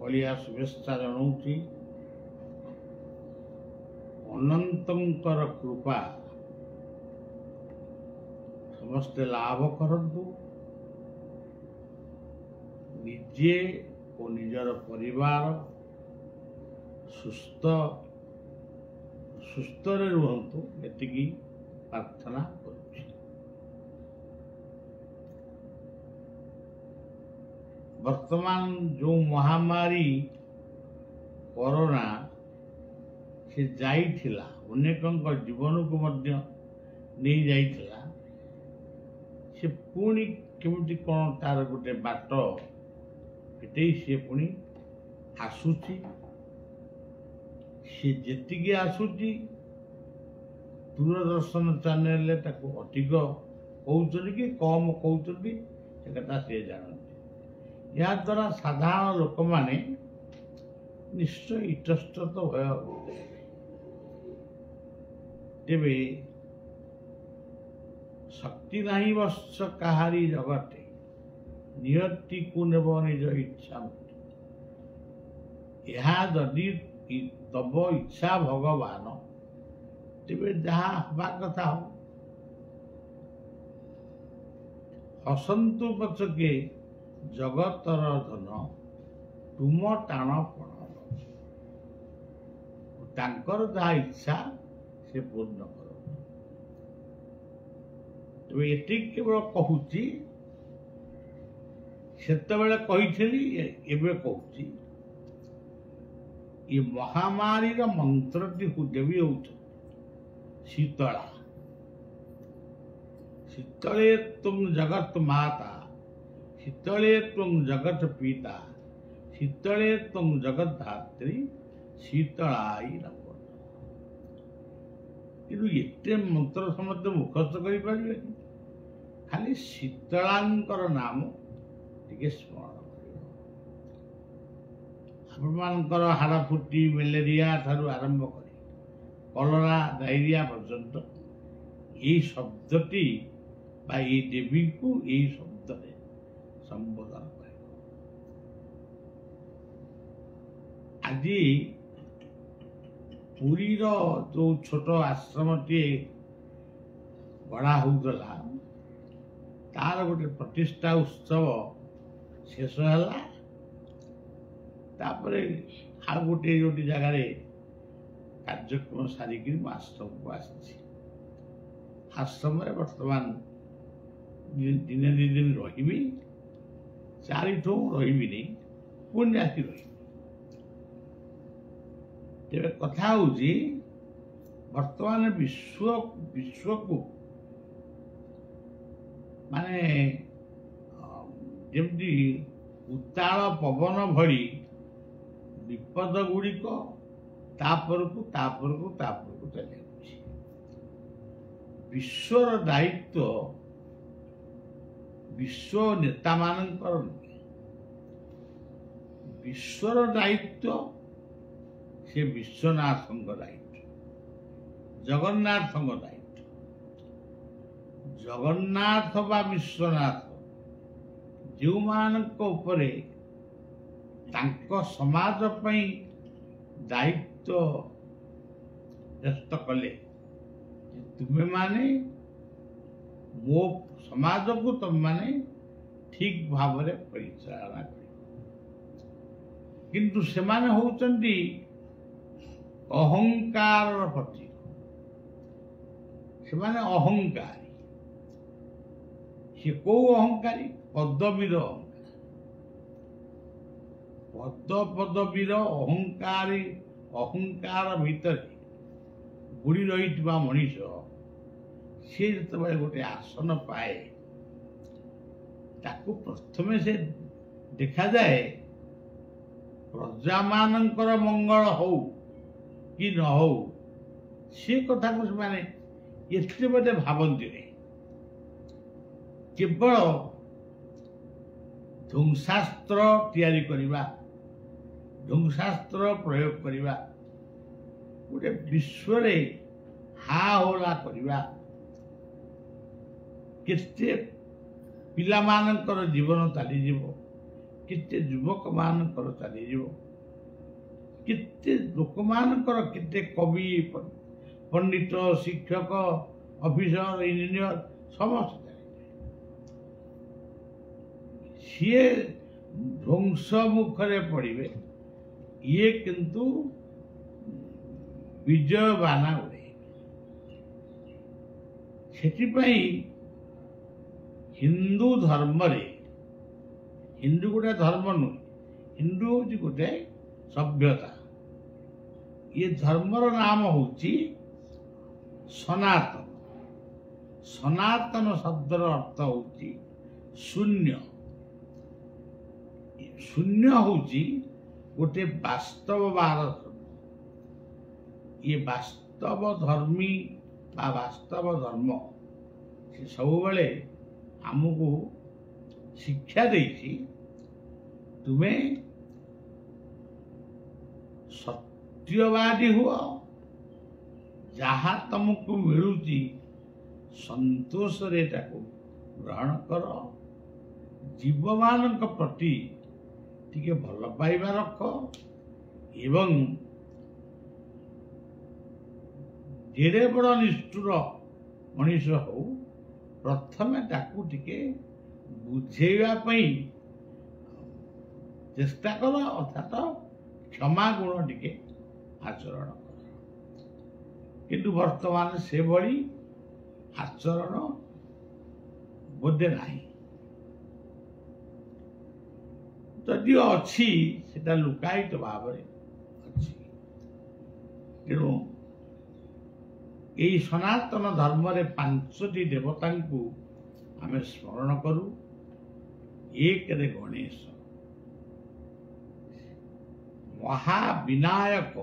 बलिया शुभेच्छा जनाऊँगी। अनंतर कृपा समस्ते लाभ करंतु, निजे और निजर परिवार सुस्थ रे रुहंतु एतिकी प्रार्थना करुछि। वर्तमान जो महामारी कोरोना से जाइथिला अनेकंक जीवन को मध्य नहीं जाइथिला, से पुणी केमती कौन तार गोटे बाट फिटे सी पुणी आसुची। सी जेतिकी आसुची दूरदर्शन चैनल अधिक कहते कि कम कहते कथा सी जानते। या द्वारा साधारण लोक माने निश्चय इतस्तत भय तेरे शक्ति नहीं वश्च कहारी जगते नियति को नेब निज इच्छा यह जदि तब इच्छा भगवान तेरे जहाँ हवा कथा हो। हसंतु पचके जगतर धन तुम टाण पण तांकर जहाँ इच्छा से पूर्ण कर। तो ये केवल कहूची सेतबेले कहिथिली एबे कहूची ये महामारी रा मंत्रटी देवी होउछ शीतला। शीतले तुम जगत माता, शीतले तुम जगत पिता, शीतले तुम जगत धात्री, शीतलाई नमः। किंतु एते मंत्र समस्त मुखस्थ करि पारिबे खाली शीतलांकर नाम टिके स्मरण कर। हाड़फुटी मलेरिया ठारू आरंभ कर कलरा डायरिया पर्यंत यही शब्दटी बा ये देवी को यही शब्द संबोधन कर। आज पुरीर जो छोट आश्रम टे गढ़ा होउतला तार गोटे प्रतिष्ठा उत्सव शेष है। तापरे आ गोटे गोटे जगार कार्यक्रम सारिक आश्रम को आसी। आश्रम बर्तमान दिने दी दिन रही चारिठू रही पुण्य आसी रही। तेरे कथा होची वर्तमान विश्व को माने जमती उताल पवन भली विपद गुड़िक तापर को चली विश्वर दायित्व विश्व नेता मानकर विश्वर दायित्व से विश्वनाथ दायित्व जगन्नाथ दायित्व। जगन्नाथ बा विश्वनाथ जो मानक उपरे तांको समाज पई दायित्व न्यस्त कले तुम्हें माने मो समाज को तुम माने ठीक भाव में परिचालना कर। किंतु से माने होचंदी अहंकार प्रतीक। से माने अहंकारी से को अहंकारी पदवीर पदवीर अहंकारी अहंकार भितर बुड़ी रही मनीष सी जो गोटे आसन पाए ताकू प्रथमे से देखा जाए प्रजा मानकर मंगल हो कि न हो से कथा को माने एते बड़े भावती नहीं। केवल ध्वंसास्त्र तैयारी करिबा ध्वंसास्त्र प्रयोग करिबा गोटे विश्व रे हा होला करिबा केते पिला मानकर जीवन चली जीव केते युवक मानकर चलीज केते लोक मानकर केते कवि पंडित शिक्षक ऑफिसर इंजीनियर समस्त सी ध्वंस मुखरे पड़े ये किंतु विजय बाना उड़े से हिंदू धर्म रे हिंदू गोटे धर्म नुह हिंदू हूँ गोटे सभ्यता ये धर्मर नाम हूँ सनातन सनातन शब्दर अर्थ हूँ शून्य शून्य हूँ गोटे वास्तववाद ये वास्तव धर्मी बा वास्तव धर्म से सब बेले आमको शिक्षा देछि तुम्हें सत्यवादी हुआ जहाँ तुमको मिलुची संतोष रे ताको ग्रहण कर जीव मान प्रति टिके भल पाइबा रख एवं जेड़े बड़ निष्ठुर मनीष हो प्रथमे ताकू टिके बुझेवा पई चेष्टा कर अर्थात क्षमा गुण टिके आचरण कर किंतु वर्तमान से भली आचरण बोधे नहीं जदि अच्छी सेटा लुकायित भाव अच्छी तेणु यही सनातन धर्म रे 5टी देवता को आमे स्मरण करू एक रे गणेश महाविनायक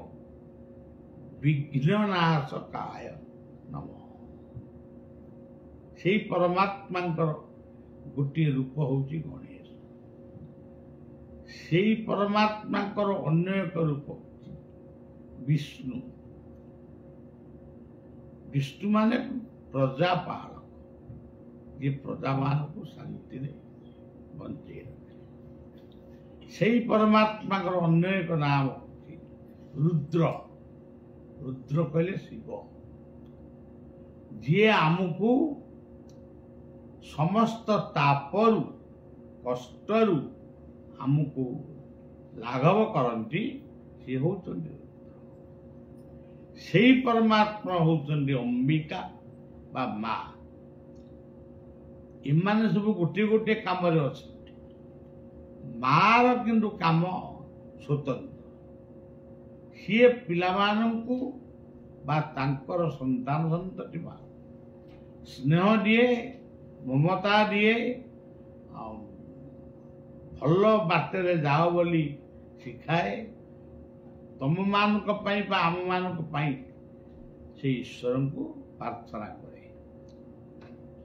विघ्ननाशकाय नमः से परमात्मा गोटे रूप हूँ गणेश से परमात्मा अन्य एक रूप विष्णु विष्णु माने प्रजापालक ये प्रजा मान को शांति बंचे रखे से परमात्मा अन्य एक नाम रुद्र रुद्र कहले शिव जी आमको समस्त तापरु कष्टरु आमको लाघव करती सी होचंदी से परमात्मा होचंदी अंबिका बा माँ इमाने सब गोटे गोटे काम रे अछंती मार किंतु काम स्वतंत्र सी पिलामानंकु बा तांकर संतान संतति बा स्नेह दिए ममता दिए भल बाटे जाओ बोली शिखाए तुम मान आम मान से ईश्वर को प्रार्थना करे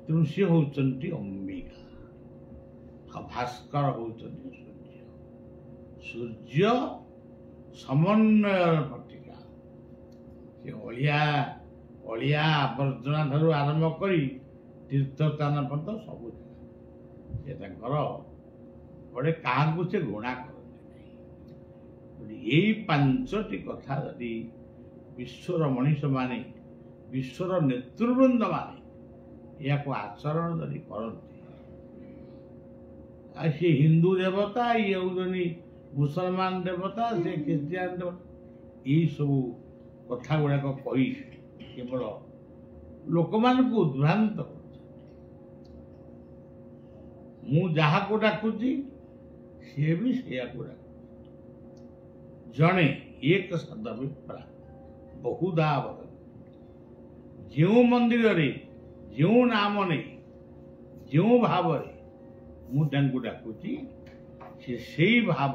तेणु सी होचंती अंबिका भास्कर होचंती सूर्य सूर्य समन्वय पट्टिका से अलिया आवर्जना ठारू आरंभ करी तीर्थस्थान पर्यंत सब बड़े क्या से गुणा करते यही 5टी कथा यदि विश्वर मनीष माने विश्वर नेतृवृंद माने या आचरण यदि करते से हिंदू देवता ये होनी मुसलमान देवता से क्रिश्चियन देवता यही सब कथा गुड़ाक कही केवल लोक मान को उद्भ्रांत मु जहा को डाकुची सी भी से जड़े एक शब्द विप्रा बहुधा वदन जो मंदिर रे जो नाम नहीं जो भाव मुझे डाकुची से भाव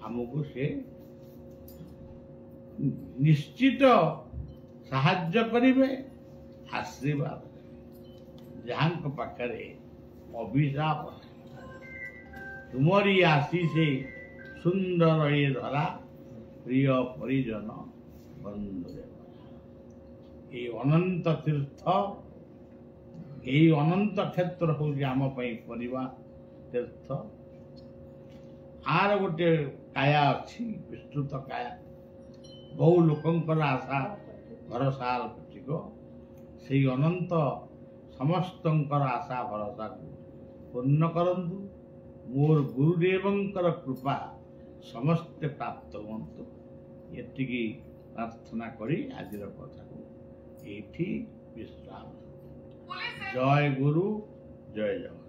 आमको से निश्चित साहाय्य करेंगे आशीर्वाद जहाँ पाखे अभिशाप तुमरी आशीषे सुंदर ये धरा प्रिय परिजन बंधु ये अनंत तीर्थ ये अनंत क्षेत्र हूँ आम परिवार तीर्थ आर गोटे काया अच्छी विस्तृत काया बहु लोकंकर आशा भरोसा प्रतीक से अनंत समस्तंकर आशा भरोसा को पूर्ण करंतु मोर गुरुदेवंकर कृपा समस्ते प्राप्त हुंतु एतिकी प्रार्थना करी आजिर कथा को एठी विश्राम। जय गुरु जय जगन्नाथ।